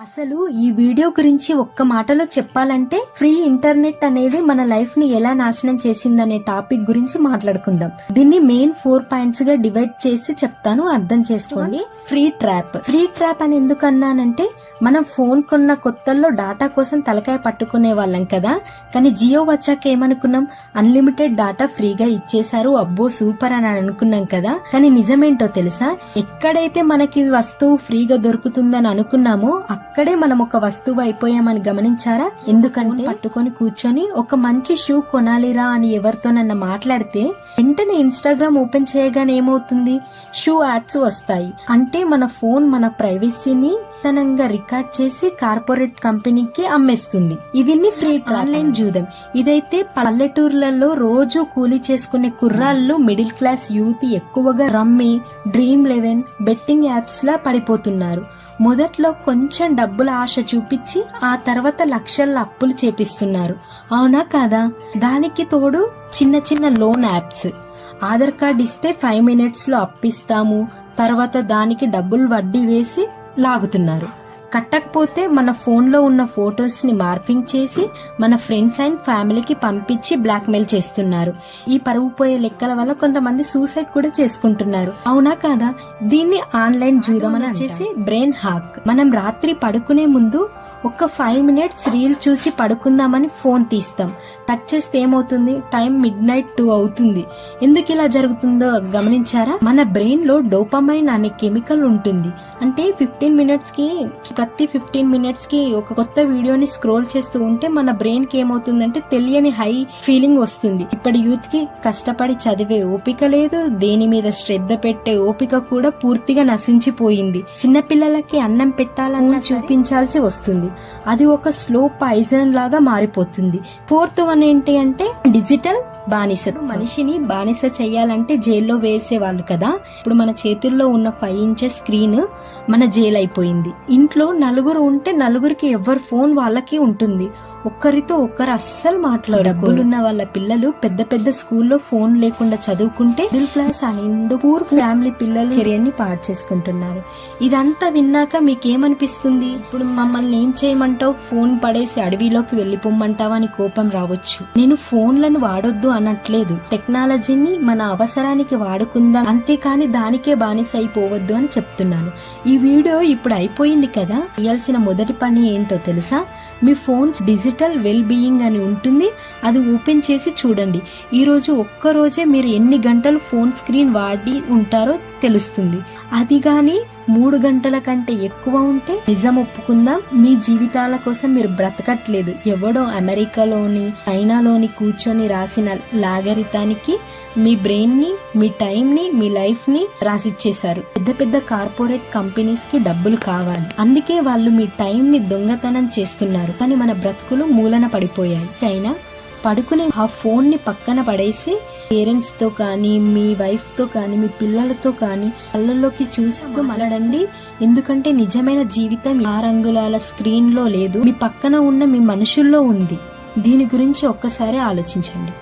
అసలు ఈ వీడియో గురించి ఒక్క మాటలో చెప్పాలంటే ఫ్రీ ఇంటర్నెట్ అనేది మన లైఫ్ ని ఎలా నాశనం చేసిందనే టాపిక్ గురించి మాట్లాడుకుందాం. దీన్ని మెయిన్ 4 పాయింట్స్ గా డివైడ్ చేసి చెప్తాను, అర్థం చేసుకోండి. ఫ్రీ ట్రాప్ అని ఎందుకు అన్నానంటే మనం ఫోన్ కొన్న కొత్తల్లో డాటా కోసం తలకాయ పట్టుకునే వాళ్ళం కదా. కానీ జియో వచ్చాక ఏమనుకున్నాం, అన్లిమిటెడ్ డాటా ఫ్రీగా ఇచ్చేశారు, అబ్బో సూపర్ అని అనుకున్నాం కదా. కానీ నిజమేంటో తెలుసా, ఎక్కడైతే మనకి వస్తువు ఫ్రీగా దొరుకుతుందని అనుకున్నామో అక్కడే మనం ఒక వస్తువు అయిపోయామని గమనించారా? ఎందుకంటే పట్టుకొని కూర్చొని ఒక మంచి షూ కొనాలిరా అని ఎవరితోనన్నా మాట్లాడితే వెంటనే ఇన్స్టాగ్రామ్ ఓపెన్ చేయగానే ఏమవుతుంది, షూ యాడ్స్ వస్తాయి. అంటే మన ఫోన్ మన ప్రైవసీని తనంగా రికార్డ్ చేసి కార్పొరేట్ కంపెనీకి అమ్మేస్తుంది. ఇది ఫ్రీ ఆన్లైన్ జూదం. ఇదైతే పల్లెటూర్లలో రోజు కూలీ చేసుకునే కుర్రాళ్ళు, మిడిల్ క్లాస్ యూత్ ఎక్కువగా రమ్మీ, Dream11 బెట్టింగ్ యాప్స్ లా పడిపోతున్నారు. మొదట్లో కొంచెం డబ్బుల ఆశ చూపించి ఆ తర్వాత లక్షల అప్పులు చేపిస్తున్నారు. అవునా కాదా? దానికి తోడు చిన్న చిన్న లోన్ యాప్స్. ఆధార్ కార్డ్ ఇస్తే 5 minutes లో అప్పిస్తాము, తర్వాత దానికి డబ్బులు వడ్డీ వేసి లాగుతున్నారు. కట్టకపోతే మన ఫోన్ లో ఉన్న ఫొటోస్ ని మార్పింగ్ చేసి మన ఫ్రెండ్స్ అండ్ ఫ్యామిలీకి పంపించి బ్లాక్ మెయిల్ చేస్తున్నారు. ఈ పరువు పోయే లెక్కల వల్ల కొంతమంది సూసైడ్ కూడా చేసుకుంటున్నారు. అవునా కాదా? దీన్ని ఆన్లైన్ జూదం అని వచ్చేసి బ్రెయిన్ హాక్. మనం రాత్రి పడుకునే ముందు ఒక 5 minutes రీల్ చూసి పడుకుందామని ఫోన్ తీస్తాం. కట్ చేస్తే ఏమవుతుంది, టైం midnight 2 అవుతుంది. ఎందుకు ఇలా జరుగుతుందో గమనించారా? మన బ్రెయిన్ లో డోపమైన్ అనే కెమికల్ ఉంటుంది. అంటే ప్రతి 15 minutes కి ఒక కొత్త వీడియోని స్క్రోల్ చేస్తూ ఉంటే మన బ్రెయిన్ కి ఏమవుతుందంటే తెలియని హై ఫీలింగ్ వస్తుంది. ఇప్పటి యూత్ కి కష్టపడి చదివే ఓపిక లేదు, దేని మీద శ్రద్ధ పెట్టే ఓపిక కూడా పూర్తిగా నశించిపోయింది. చిన్నపిల్లలకి అన్నం పెట్టాలన్నా చూపించాల్సి వస్తుంది. అది ఒక స్లో పాయిజన్ లాగా మారిపోతుంది. 4th వన్ ఏంటి అంటే డిజిటల్ బానిస. మనిషిని బానిస చెయ్యాలంటే జైల్లో వేసేవాళ్ళు కదా. ఇప్పుడు మన చేతుల్లో ఉన్న 5 inches స్క్రీన్ మన జైలు అయిపోయింది. ఇంట్లో నలుగురు ఉంటే నలుగురికి ఎవరి ఫోన్ వాళ్ళకి ఉంటుంది. ఒక్కరితో ఒక్కరు అస్సలు డబ్బులున్న వాళ్ళ పిల్లలు పెద్ద పెద్ద స్కూల్లో ఫోన్ లేకుండా చదువుకుంటే middle class and poor family పిల్లలు కెరియర్ ని పాడు చేసుకుంటున్నారు. ఇదంతా విన్నాక మీకేమనిపిస్తుంది? ఇప్పుడు మమ్మల్ని ఏం చేయమంటావు, ఫోన్ పడేసి అడవిలోకి వెళ్లిపోమ్మంటావా అని కోపం రావచ్చు. నేను ఫోన్లను వాడొద్దు అనట్లేదు, టెక్నాలజీని మన అవసరానికి వాడుకుందాం, అంతేకాని దానికే బానిస అయిపోవద్దు అని చెప్తున్నాను. ఈ వీడియో ఇప్పుడు అయిపోయింది కదా, చేయాల్సిన మొదటి పని ఏంటో తెలుసా? మీ ఫోన్స్ డిజిటల్ వెల్ బీయింగ్ అని ఉంటుంది, అది ఓపెన్ చేసి చూడండి. ఈరోజు ఒక్కరోజే మీరు ఎన్ని గంటలు ఫోన్ స్క్రీన్ వాడి ఉంటారో తెలుస్తుంది. అది గాని 3 గంటల కంటే ఎక్కువ ఉంటే నిజం ఒప్పుకుందాం, మీ జీవితాల కోసం మీరు బ్రతకట్లేదు. ఎవడో అమెరికాలోని చైనాలోని కూర్చొని రాసిన లాగరితానికి మీ బ్రెయిన్ ని, మీ టైం ని, మీ లైఫ్ ని రాసిచ్చేశారు. పెద్ద పెద్ద కార్పొరేట్ కంపెనీస్ కి డబ్బులు కావాలి, అందుకే వాళ్ళు మీ టైం ని దొంగతనం చేస్తున్నారు. కానీ మన బ్రతుకులు మూలన పడిపోయాయి. అయినా పడుకునే ఆ ఫోన్ ని పక్కన పడేసి పేరెంట్స్ తో కానీ, మీ వైఫ్ తో కానీ, మీ పిల్లలతో కానీ కళ్ళల్లోకి చూస్తూ మాట్లాడండి. ఎందుకంటే నిజమైన జీవితం 6 అంగుళాల స్క్రీన్ లో లేదు, మీ పక్కన ఉన్న మీ మనుషుల్లో ఉంది. దీని గురించి ఒక్కసారి ఆలోచించండి.